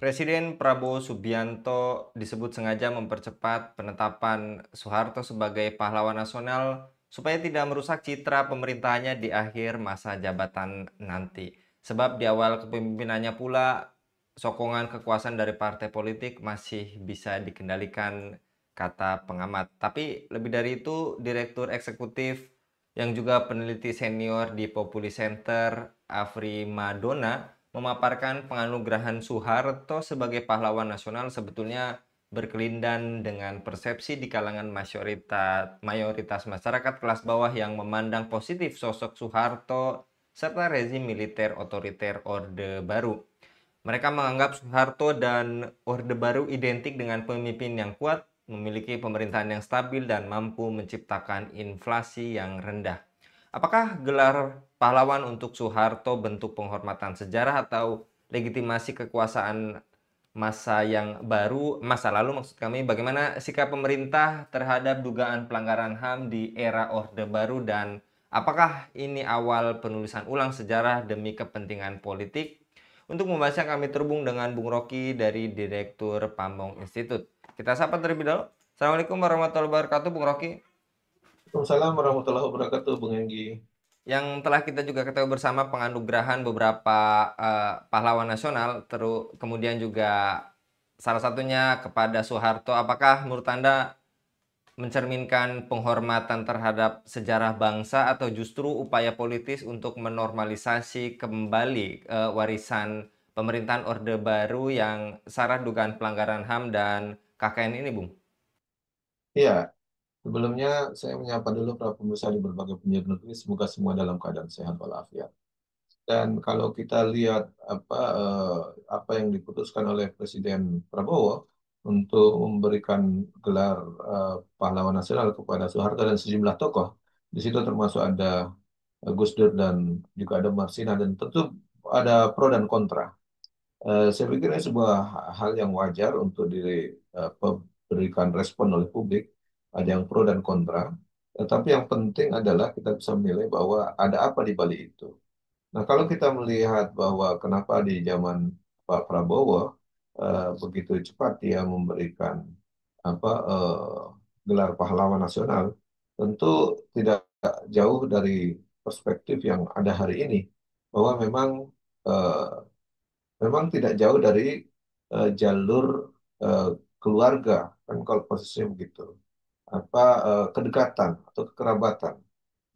Presiden Prabowo Subianto disebut sengaja mempercepat penetapan Soeharto sebagai pahlawan nasional supaya tidak merusak citra pemerintahannya di akhir masa jabatan nanti. Sebab di awal kepemimpinannya pula, sokongan kekuasaan dari partai politik masih bisa dikendalikan, kata pengamat. Tapi lebih dari itu, Direktur Eksekutif yang juga peneliti senior di Populi Center, Afri Madona, memaparkan penganugerahan Soeharto sebagai pahlawan nasional sebetulnya berkelindan dengan persepsi di kalangan mayoritas masyarakat kelas bawah yang memandang positif sosok Soeharto serta rezim militer otoriter Orde Baru. Mereka menganggap Soeharto dan Orde Baru identik dengan pemimpin yang kuat, memiliki pemerintahan yang stabil, dan mampu menciptakan inflasi yang rendah. Apakah gelar pahlawan untuk Soeharto bentuk penghormatan sejarah atau legitimasi kekuasaan masa lalu maksud kami, bagaimana sikap pemerintah terhadap dugaan pelanggaran HAM di era Orde Baru dan apakah ini awal penulisan ulang sejarah demi kepentingan politik? Untuk membahasnya kami terhubung dengan Bung Rocky dari Direktur Pamong Institute. Kita sapa terlebih dahulu. Assalamualaikum warahmatullahi wabarakatuh, Bung Rocky. Waalaikumsalam warahmatullahi wabarakatuh, Bung Enggi. Yang telah kita juga ketahui bersama penganugerahan beberapa pahlawan nasional, kemudian juga salah satunya kepada Soeharto. Apakah menurut Anda mencerminkan penghormatan terhadap sejarah bangsa atau justru upaya politis untuk menormalisasi kembali warisan pemerintahan Orde Baru yang syarat dugaan pelanggaran HAM dan KKN ini, Bung? Ya, sebelumnya saya menyapa dulu para pemirsa di berbagai penjuru negeri. Semoga semua dalam keadaan sehat walafiat. Dan kalau kita lihat apa yang diputuskan oleh Presiden Prabowo untuk memberikan gelar pahlawan nasional kepada Soeharto dan sejumlah tokoh, di situ termasuk ada Gus Dur dan juga ada Marsina dan tentu ada pro dan kontra. Saya pikir ini sebuah hal yang wajar untuk diberikan respon oleh publik. Ada yang pro dan kontra. Tetapi yang penting adalah kita bisa menilai bahwa ada apa di balik itu. Nah, kalau kita melihat bahwa kenapa di zaman Pak Prabowo begitu cepat dia memberikan gelar pahlawan nasional, tentu tidak jauh dari perspektif yang ada hari ini, bahwa eh, memang tidak jauh dari jalur eh, keluarga, kan kalau posisinya begitu, kedekatan atau kekerabatan.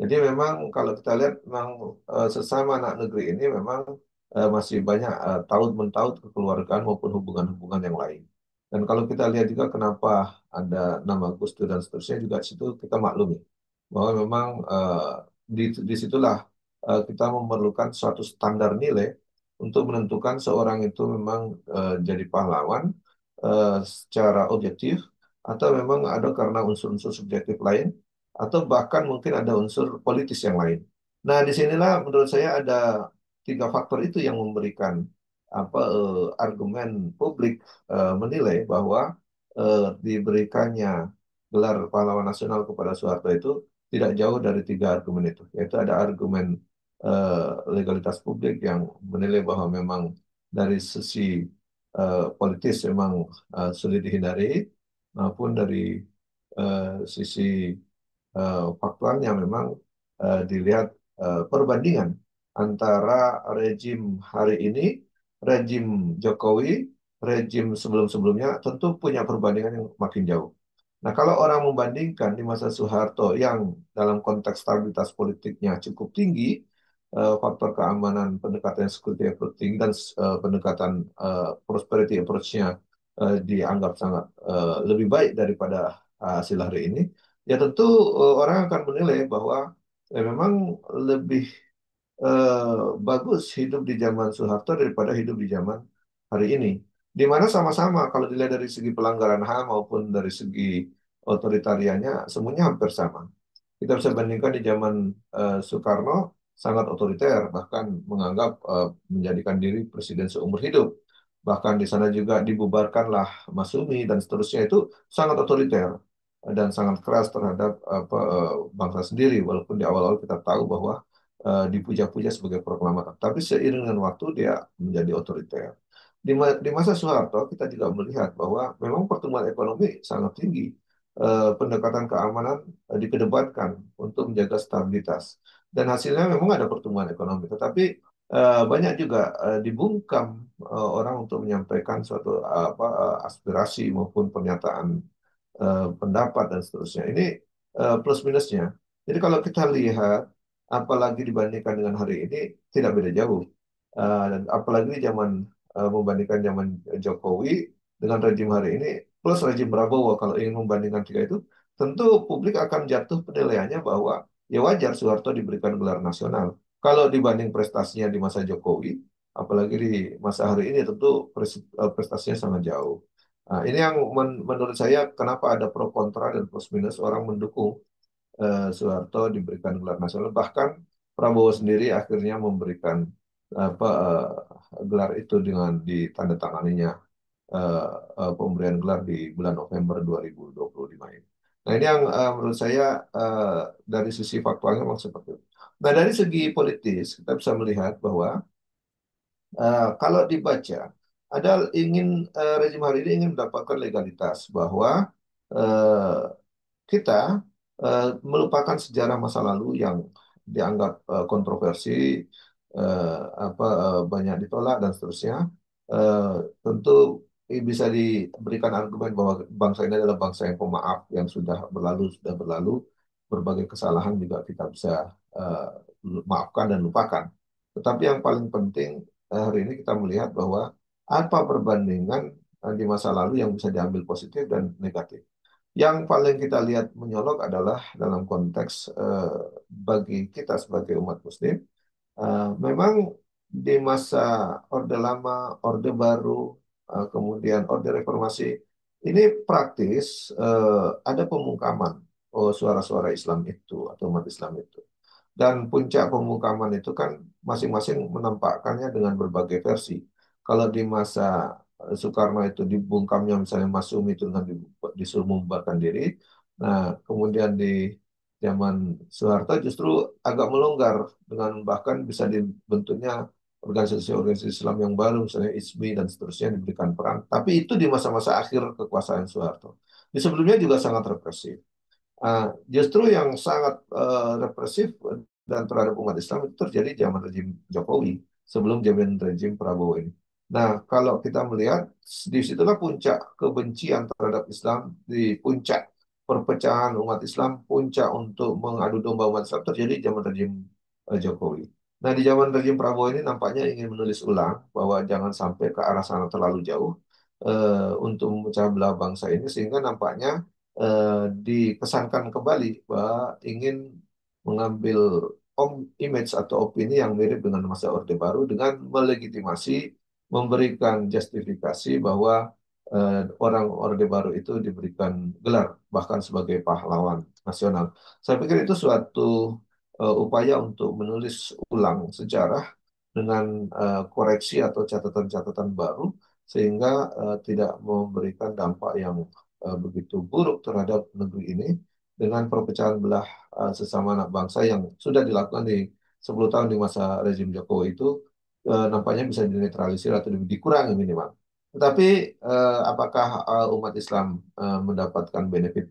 Jadi memang kalau kita lihat memang sesama anak negeri ini memang masih banyak taut mentaut kekeluargaan maupun hubungan-hubungan yang lain. Dan kalau kita lihat juga kenapa ada nama Gus Dur dan seterusnya juga situ kita maklumi bahwa memang disitulah kita memerlukan suatu standar nilai untuk menentukan seorang itu memang jadi pahlawan secara objektif atau memang ada karena unsur-unsur subjektif lain atau bahkan mungkin ada unsur politis yang lain. Nah, disinilah menurut saya ada tiga faktor itu yang memberikan argumen publik menilai bahwa diberikannya gelar pahlawan nasional kepada Soeharto itu tidak jauh dari tiga argumen itu, yaitu ada argumen legalitas publik yang menilai bahwa memang dari sisi politis memang sulit dihindari, maupun dari sisi faktualnya memang dilihat perbandingan antara rejim hari ini, rejim Jokowi, rejim sebelum-sebelumnya tentu punya perbandingan yang makin jauh. Nah, kalau orang membandingkan di masa Soeharto yang dalam konteks stabilitas politiknya cukup tinggi, faktor keamanan, pendekatan security approach tinggi, dan pendekatan prosperity approach-nya dianggap sangat lebih baik daripada hasil hari ini, ya tentu orang akan menilai bahwa memang lebih bagus hidup di zaman Soeharto daripada hidup di zaman hari ini. Di mana sama-sama kalau dilihat dari segi pelanggaran HAM maupun dari segi otoritariannya, semuanya hampir sama. Kita bisa bandingkan di zaman Soekarno sangat otoriter, bahkan menganggap menjadikan diri presiden seumur hidup. Bahkan di sana juga dibubarkanlah Masumi dan seterusnya itu sangat otoriter dan sangat keras terhadap bangsa sendiri. Walaupun di awal-awal kita tahu bahwa dipuja-puja sebagai proklamator, tapi seiring dengan waktu dia menjadi otoriter. di masa Soeharto kita juga melihat bahwa memang pertumbuhan ekonomi sangat tinggi. Pendekatan keamanan dikedepankan untuk menjaga stabilitas. Dan hasilnya memang ada pertumbuhan ekonomi. Tetapi banyak juga dibungkam orang untuk menyampaikan suatu aspirasi maupun pernyataan pendapat dan seterusnya. Ini plus minusnya. Jadi kalau kita lihat, apalagi dibandingkan dengan hari ini, tidak beda jauh. Dan apalagi zaman membandingkan zaman Jokowi dengan rezim hari ini, plus rezim Prabowo, kalau ingin membandingkan tiga itu, tentu publik akan jatuh penilaiannya bahwa ya wajar Soeharto diberikan gelar nasional. Kalau dibanding prestasinya di masa Jokowi, apalagi di masa hari ini, tentu prestasinya sangat jauh. Nah, ini yang menurut saya kenapa ada pro kontra dan plus minus orang mendukung Soeharto diberikan gelar nasional. Bahkan Prabowo sendiri akhirnya memberikan apa gelar itu dengan ditandatanganinya eh, pemberian gelar di bulan November 2025 ini. Nah, ini yang menurut saya dari sisi faktualnya memang seperti itu. Nah, dari segi politis kita bisa melihat bahwa kalau dibaca ada ingin rezim hari ini ingin mendapatkan legalitas bahwa eh, kita melupakan sejarah masa lalu yang dianggap kontroversi, banyak ditolak dan seterusnya. Eh, Tentu bisa diberikan argumen bahwa bangsa ini adalah bangsa yang pemaaf, yang sudah berlalu, berbagai kesalahan juga kita bisa eh, maafkan dan lupakan. Tetapi yang paling penting hari ini kita melihat bahwa apa perbandingan di masa lalu yang bisa diambil positif dan negatif. Yang paling kita lihat menyolok adalah dalam konteks bagi kita sebagai umat Muslim, memang di masa Orde Lama, Orde Baru, kemudian Orde Reformasi, ini praktis ada pemungkaman suara-suara Islam itu atau umat Islam itu. Dan puncak pemungkaman itu kan masing-masing menampakkannya dengan berbagai versi. Kalau di masa Soekarno itu dibungkamnya misalnya Masyumi itu dengan disuruh membubarkan diri. Nah, kemudian di zaman Soeharto justru agak melonggar dengan bahkan bisa dibentuknya organisasi-organisasi Islam yang baru, misalnya ISMI dan seterusnya diberikan peran. Tapi itu di masa-masa akhir kekuasaan Soeharto. Di sebelumnya juga sangat represif. Justru yang sangat represif dan terhadap umat Islam itu terjadi zaman rezim Jokowi sebelum zaman rezim Prabowo ini. Nah, kalau kita melihat di situlah puncak kebencian terhadap Islam, di puncak perpecahan umat Islam, puncak untuk mengadu domba umat Islam terjadi zaman rezim Jokowi. Nah, di zaman rezim Prabowo ini nampaknya ingin menulis ulang bahwa jangan sampai ke arah sana terlalu jauh untuk memecah belah bangsa ini sehingga nampaknya dikesankan kembali bahwa ingin mengambil image atau opini yang mirip dengan masa Orde Baru dengan melegitimasi, memberikan justifikasi bahwa orang Orde Baru itu diberikan gelar bahkan sebagai pahlawan nasional. Saya pikir itu suatu upaya untuk menulis ulang sejarah dengan koreksi atau catatan-catatan baru sehingga tidak memberikan dampak yang begitu buruk terhadap negeri ini dengan perpecahan belah sesama anak bangsa yang sudah dilakukan di 10 tahun di masa rezim Jokowi itu nampaknya bisa dinetralisir atau dikurangi minimal. Tetapi apakah umat Islam mendapatkan benefit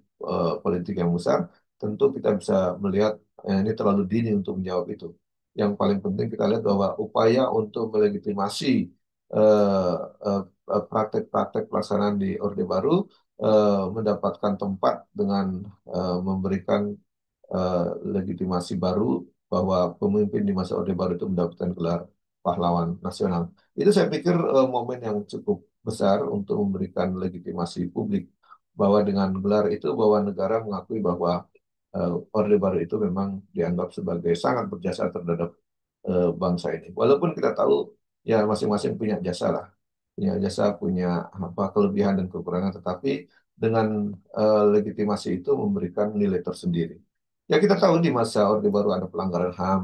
politik yang besar? Tentu kita bisa melihat ini terlalu dini untuk menjawab itu. Yang paling penting kita lihat bahwa upaya untuk melegitimasi eh, eh, praktek-praktek pelaksanaan di Orde Baru mendapatkan tempat dengan memberikan eh, legitimasi baru bahwa pemimpin di masa Orde Baru itu mendapatkan gelar pahlawan nasional. Itu saya pikir momen yang cukup besar untuk memberikan legitimasi publik bahwa dengan gelar itu bahwa negara mengakui bahwa Orde Baru itu memang dianggap sebagai sangat berjasa terhadap bangsa ini. Walaupun kita tahu ya masing-masing punya jasa lah, punya jasa, punya apa kelebihan dan kekurangan, tetapi dengan legitimasi itu memberikan nilai tersendiri. Ya kita tahu di masa Orde Baru ada pelanggaran HAM,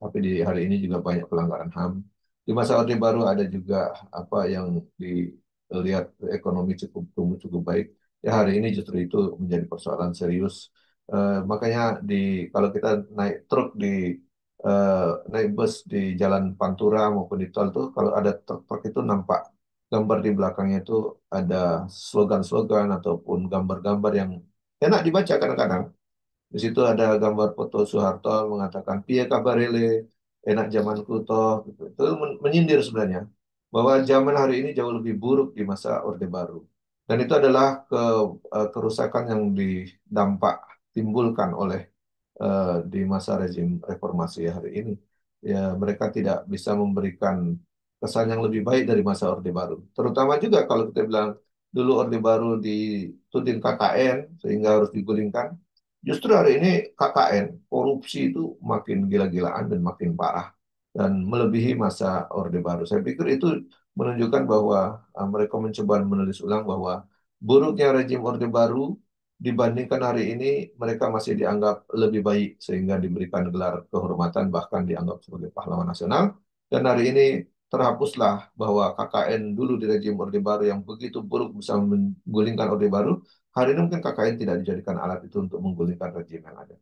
tapi di hari ini juga banyak pelanggaran HAM. Di masa Orde Baru ada juga apa yang dilihat ekonomi cukup tumbuh cukup baik. Ya hari ini justru itu menjadi persoalan serius. Makanya kalau kita naik truk naik bus di Jalan Pantura maupun di tol tuh kalau ada truk-truk itu nampak gambar di belakangnya itu ada slogan-slogan ataupun gambar-gambar yang enak dibaca kadang-kadang. Di situ ada gambar foto Soeharto mengatakan piye kabarele, enak zamanku toh, gitu. Itu menyindir sebenarnya bahwa zaman hari ini jauh lebih buruk di masa Orde Baru. Dan itu adalah kerusakan yang didampak timbulkan oleh di masa rezim reformasi hari ini. Ya, mereka tidak bisa memberikan kesan yang lebih baik dari masa Orde Baru. Terutama juga kalau kita bilang dulu Orde Baru dituding KKN sehingga harus digulingkan. Justru hari ini KKN, korupsi itu makin gila-gilaan dan makin parah dan melebihi masa Orde Baru. Saya pikir itu menunjukkan bahwa mereka mencoba menulis ulang bahwa buruknya rezim Orde Baru dibandingkan hari ini mereka masih dianggap lebih baik sehingga diberikan gelar kehormatan bahkan dianggap sebagai pahlawan nasional. Dan hari ini terhapuslah bahwa KKN dulu di rezim Orde Baru yang begitu buruk bisa menggulingkan Orde Baru. Hari ini mungkin KKN tidak dijadikan alat itu untuk menggulingkan rezim yang ada.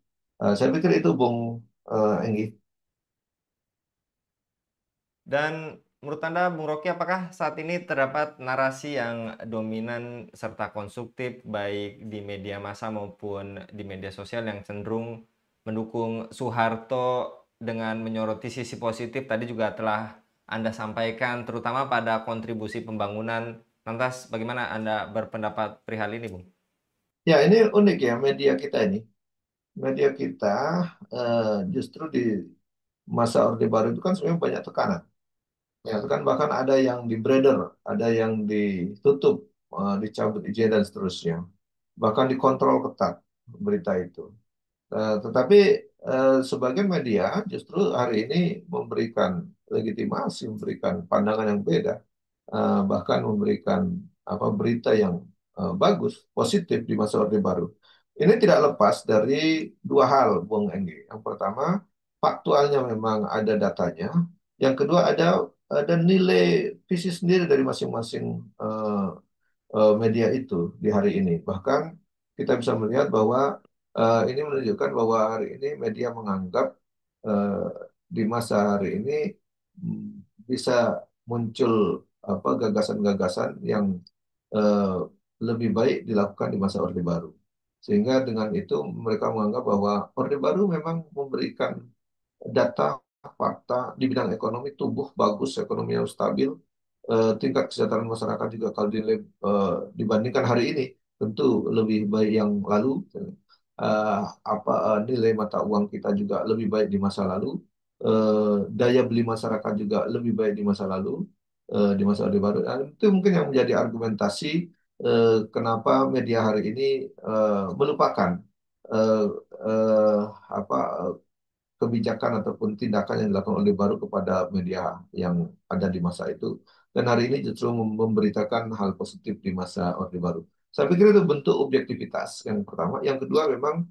Saya pikir itu Bung Enggi. Dan menurut Anda, Bung Rocky, apakah saat ini terdapat narasi yang dominan serta konstruktif baik di media massa maupun di media sosial yang cenderung mendukung Soeharto dengan menyoroti sisi positif tadi juga telah Anda sampaikan, terutama pada kontribusi pembangunan. Lantas, bagaimana Anda berpendapat perihal ini, Bung? Ya, ini unik ya media kita ini. Media kita justru di masa Orde Baru itu kan sebenarnya banyak tekanan. Ya, kan bahkan ada yang di breder, ada yang ditutup, dicabut izin dan seterusnya. Bahkan dikontrol ketat berita itu. Tetapi sebagian media justru hari ini memberikan legitimasi, memberikan pandangan yang beda, bahkan memberikan apa berita yang bagus, positif di masa Orde Baru. Ini tidak lepas dari dua hal, Bung Enggi. Yang pertama, faktualnya memang ada datanya. Yang kedua, ada nilai visi sendiri dari masing-masing media itu di hari ini. Bahkan kita bisa melihat bahwa ini menunjukkan bahwa hari ini media menganggap eh, di masa hari ini bisa muncul apa gagasan-gagasan yang eh, lebih baik dilakukan di masa Orde Baru. Sehingga dengan itu mereka menganggap bahwa Orde Baru memang memberikan data fakta di bidang ekonomi tumbuh bagus, ekonomi yang stabil, tingkat kesejahteraan masyarakat juga kalau dibandingkan hari ini tentu lebih baik yang lalu. Nilai mata uang kita juga lebih baik di masa lalu, daya beli masyarakat juga lebih baik di masa lalu, di masa Orde Baru. Dan itu mungkin yang menjadi argumentasi kenapa media hari ini melupakan eh, eh, apa kebijakan ataupun tindakan yang dilakukan oleh baru kepada media yang ada di masa itu. Dan hari ini justru memberitakan hal positif di masa Orde Baru. Saya pikir itu bentuk objektivitas yang pertama. Yang kedua memang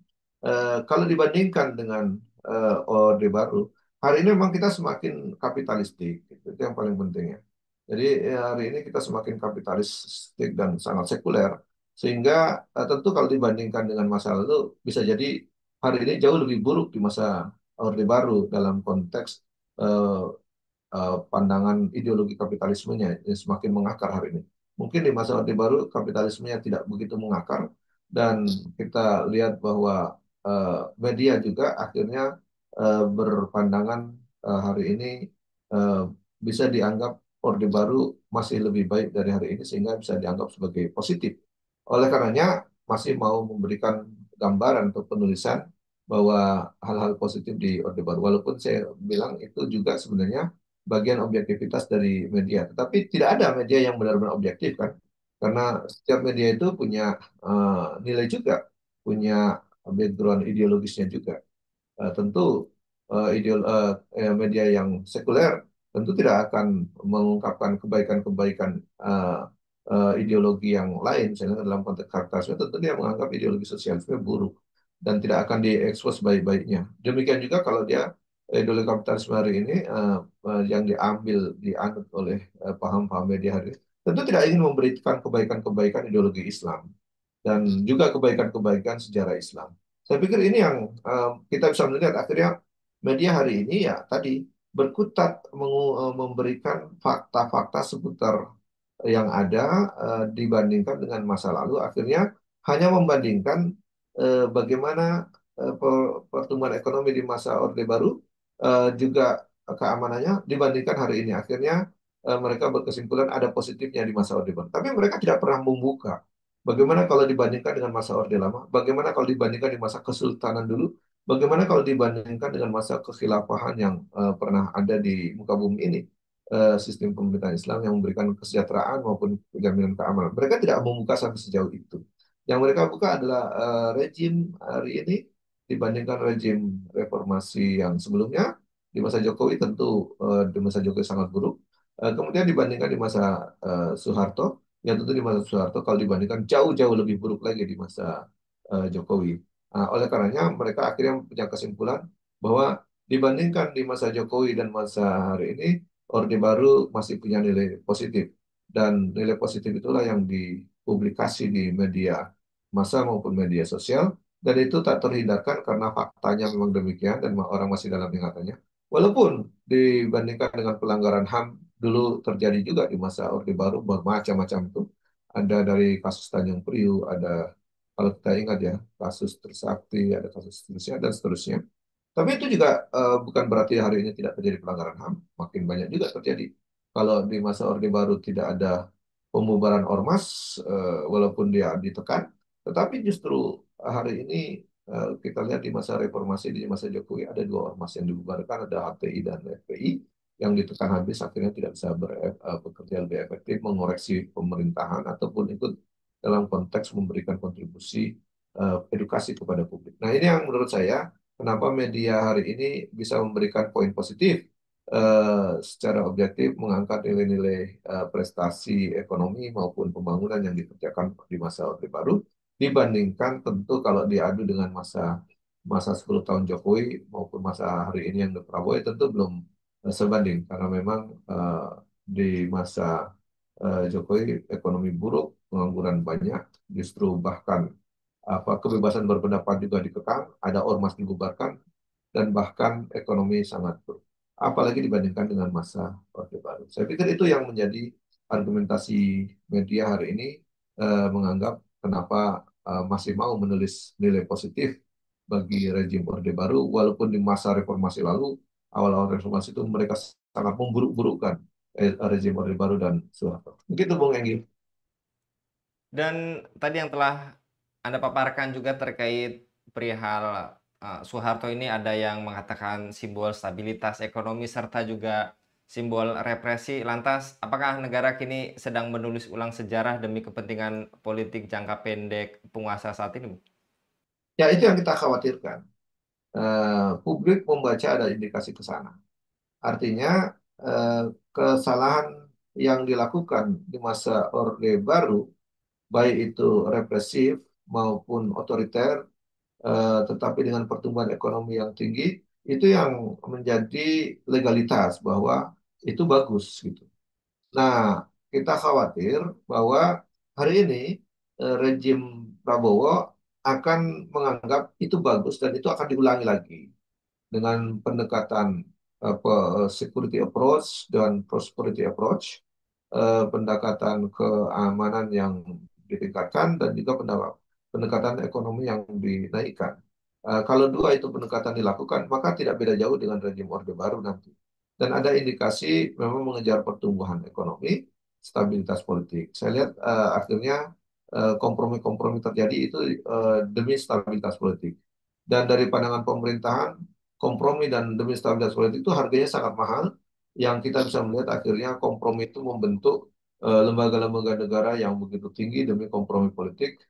kalau dibandingkan dengan Orde Baru, hari ini memang kita semakin kapitalistik. Gitu. Itu yang paling penting ya. Jadi hari ini kita semakin kapitalistik dan sangat sekuler. Sehingga tentu kalau dibandingkan dengan masa lalu bisa jadi hari ini jauh lebih buruk di masa Orde Baru dalam konteks eh, pandangan ideologi kapitalismenya yang semakin mengakar hari ini. Mungkin di masa Orde Baru kapitalismenya tidak begitu mengakar dan kita lihat bahwa media juga akhirnya berpandangan hari ini eh, bisa dianggap Orde Baru masih lebih baik dari hari ini sehingga bisa dianggap sebagai positif. Oleh karenanya masih mau memberikan gambaran atau penulisan bahwa hal-hal positif di Orde Baru. Walaupun saya bilang itu juga sebenarnya bagian objektivitas dari media. Tetapi tidak ada media yang benar-benar objektif kan. Karena setiap media itu punya nilai juga, punya background ideologisnya juga. Tentu media yang sekuler tentu tidak akan mengungkapkan kebaikan-kebaikan ideologi yang lain. Misalnya dalam konteks Kartasnya tentu dia menganggap ideologi sosialisme buruk dan tidak akan diekspos baik-baiknya. Demikian juga kalau dia ideologi kapitalisme hari ini yang dianut oleh paham-paham media hari ini, tentu tidak ingin memberikan kebaikan-kebaikan ideologi Islam dan juga kebaikan-kebaikan sejarah Islam. Saya pikir ini yang kita bisa melihat akhirnya media hari ini ya tadi berkutat memberikan fakta-fakta seputar yang ada dibandingkan dengan masa lalu, akhirnya hanya membandingkan bagaimana pertumbuhan ekonomi di masa Orde Baru juga keamanannya dibandingkan hari ini. Akhirnya mereka berkesimpulan ada positifnya di masa Orde Baru. Tapi mereka tidak pernah membuka bagaimana kalau dibandingkan dengan masa Orde Lama, bagaimana kalau dibandingkan di masa Kesultanan dulu, bagaimana kalau dibandingkan dengan masa kekhilafahan yang pernah ada di muka bumi ini, sistem pemerintahan Islam yang memberikan kesejahteraan maupun jaminan keamanan. Mereka tidak membuka sampai sejauh itu. Yang mereka buka adalah rejim hari ini dibandingkan rejim reformasi yang sebelumnya. Di masa Jokowi tentu di masa Jokowi sangat buruk. Kemudian dibandingkan di masa Soeharto, yang tentu di masa Soeharto kalau dibandingkan jauh-jauh lebih buruk lagi di masa Jokowi. Oleh karenanya mereka akhirnya punya kesimpulan bahwa dibandingkan di masa Jokowi dan masa hari ini, Orde Baru masih punya nilai positif. Dan nilai positif itulah yang dipublikasi di media massa maupun media sosial. Dan itu tak terhindarkan karena faktanya memang demikian dan orang masih dalam ingatannya. Walaupun dibandingkan dengan pelanggaran HAM dulu terjadi juga di masa Orde Baru bermacam-macam itu. Ada dari kasus Tanjung Priuk, ada kalau kita ingat ya kasus Trisakti, ada kasus seterusnya dan seterusnya. Tapi itu juga bukan berarti hari ini tidak terjadi pelanggaran HAM, makin banyak juga terjadi. Kalau di masa Orde Baru tidak ada pembubaran ormas, walaupun dia ditekan, tetapi justru hari ini kita lihat di masa reformasi, di masa Jokowi ada dua ormas yang dibubarkan, ada HTI dan FPI yang ditekan habis, akhirnya tidak bisa bekerja lebih efektif, mengoreksi pemerintahan ataupun ikut dalam konteks memberikan kontribusi edukasi kepada publik. Nah ini yang menurut saya kenapa media hari ini bisa memberikan poin positif secara objektif mengangkat nilai-nilai prestasi ekonomi maupun pembangunan yang dikerjakan di masa Orde Baru dibandingkan tentu kalau diadu dengan masa masa 10 tahun Jokowi maupun masa hari ini yang Prabowo ya tentu belum sebanding karena memang di masa Jokowi ekonomi buruk, pengangguran banyak, justru bahkan kebebasan berpendapat juga dikekang, ada ormas dibubarkan, dan bahkan ekonomi sangat buruk. Apalagi dibandingkan dengan masa Orde Baru. Saya pikir itu yang menjadi argumentasi media hari ini menganggap kenapa masih mau menulis nilai positif bagi rejim Orde Baru, walaupun di masa reformasi lalu, awal-awal reformasi itu mereka sangat memburuk-burukkan rejim Orde Baru dan Soeharto. Begitu Bung Enggi. Dan tadi yang telah Anda paparkan juga terkait perihal Soeharto ini ada yang mengatakan simbol stabilitas ekonomi serta juga simbol represi. Lantas, apakah negara kini sedang menulis ulang sejarah demi kepentingan politik jangka pendek penguasa saat ini, Bu? Ya itu yang kita khawatirkan. Publik membaca ada indikasi ke sana. Artinya kesalahan yang dilakukan di masa Orde Baru, baik itu represif maupun otoriter, tetapi dengan pertumbuhan ekonomi yang tinggi, itu yang menjadi legalitas bahwa itu bagus gitu. Nah, kita khawatir bahwa hari ini rejim Prabowo akan menganggap itu bagus dan itu akan diulangi lagi dengan pendekatan security approach dan prosperity approach, pendekatan keamanan yang ditingkatkan dan juga pendekatan ekonomi yang dinaikkan. Kalau dua itu pendekatan dilakukan, maka tidak beda jauh dengan rejim Orde Baru nanti. Dan ada indikasi memang mengejar pertumbuhan ekonomi, stabilitas politik. Saya lihat akhirnya kompromi-kompromi terjadi itu demi stabilitas politik. Dan dari pandangan pemerintahan, kompromi dan demi stabilitas politik itu harganya sangat mahal. Yang kita bisa melihat akhirnya kompromi itu membentuk lembaga-lembaga negara yang begitu tinggi demi kompromi politik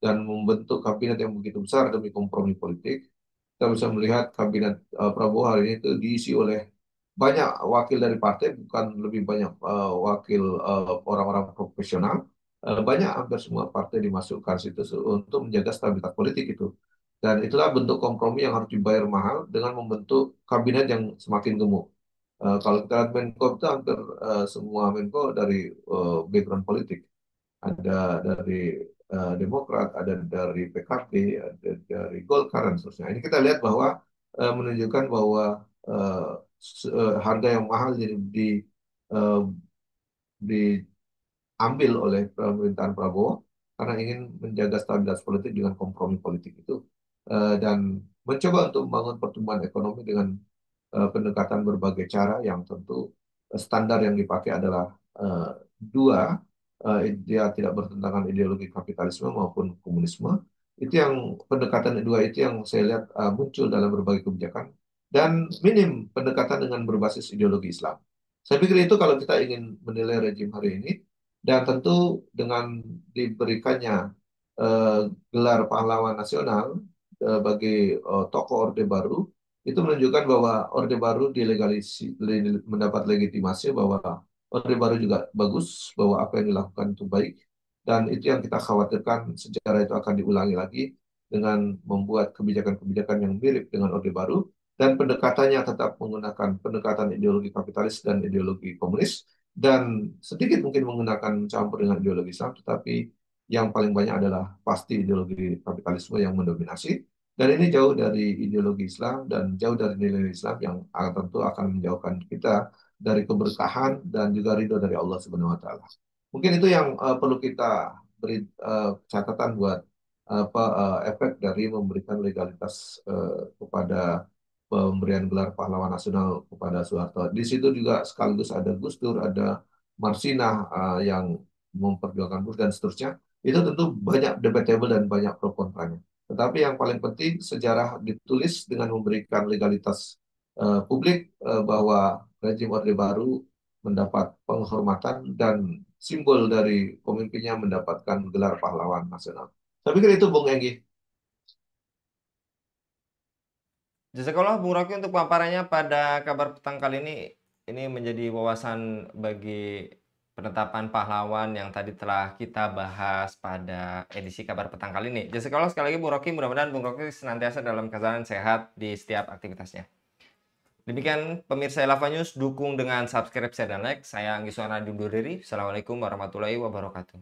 dan membentuk kabinet yang begitu besar demi kompromi politik. Kita bisa melihat kabinet Prabowo hari ini itu diisi oleh banyak wakil dari partai, bukan lebih banyak wakil orang-orang profesional. Banyak hampir semua partai dimasukkan situ untuk menjaga stabilitas politik itu. Dan itulah bentuk kompromi yang harus dibayar mahal dengan membentuk kabinet yang semakin gemuk. Kalau kita lihat Menko itu hampir semua Menko dari background politik. Ada dari Demokrat, ada dari PKB, ada dari Golkar dan seterusnya. Ini kita lihat bahwa menunjukkan bahwa harga yang mahal jadi di, diambil oleh pemerintahan Prabowo karena ingin menjaga stabilitas politik dengan kompromi politik itu. Dan mencoba untuk membangun pertumbuhan ekonomi dengan pendekatan berbagai cara yang tentu standar yang dipakai adalah dua, dia tidak bertentangan ideologi kapitalisme maupun komunisme. Itu yang pendekatan dua itu yang saya lihat muncul dalam berbagai kebijakan dan minim pendekatan dengan berbasis ideologi Islam. Saya pikir itu kalau kita ingin menilai rejim hari ini dan tentu dengan diberikannya eh, gelar pahlawan nasional bagi tokoh Orde Baru itu menunjukkan bahwa Orde Baru mendapat legitimasi bahwa Orde Baru juga bagus, bahwa apa yang dilakukan itu baik, dan itu yang kita khawatirkan sejarah itu akan diulangi lagi dengan membuat kebijakan-kebijakan yang mirip dengan Orde Baru, dan pendekatannya tetap menggunakan pendekatan ideologi kapitalis dan ideologi komunis, dan sedikit mungkin menggunakan campur dengan ideologi Islam, tetapi yang paling banyak adalah pasti ideologi kapitalisme yang mendominasi. Dan ini jauh dari ideologi Islam dan jauh dari nilai Islam yang tentu akan menjauhkan kita dari keberkahan dan juga ridho dari Allah Subhanahu wa taala. Mungkin itu yang perlu kita beri catatan buat efek dari memberikan legalitas kepada pemberian gelar pahlawan nasional kepada Soeharto. Di situ juga sekaligus ada Gus Dur, ada Marsinah yang memperjuangkan Gus dan seterusnya. Itu tentu banyak debatable dan banyak pro kontranya. Tetapi yang paling penting sejarah ditulis dengan memberikan legalitas publik bahwa rejim Orde Baru mendapat penghormatan dan simbol dari pemimpinnya mendapatkan gelar pahlawan nasional. Saya pikir itu Bung Enggi. Jazakallah Bung Rocky untuk paparannya pada kabar petang kali ini. Ini menjadi wawasan bagi penetapan pahlawan yang tadi telah kita bahas pada edisi kabar petang kali ini. Jazakallah sekali lagi Bung Rocky. Mudah-mudahan Bung Rocky senantiasa dalam keadaan sehat di setiap aktivitasnya. Demikian pemirsa Elava News, dukung dengan subscribe, share, dan like. Saya Anggi Suwana undur diri. Assalamualaikum warahmatullahi wabarakatuh.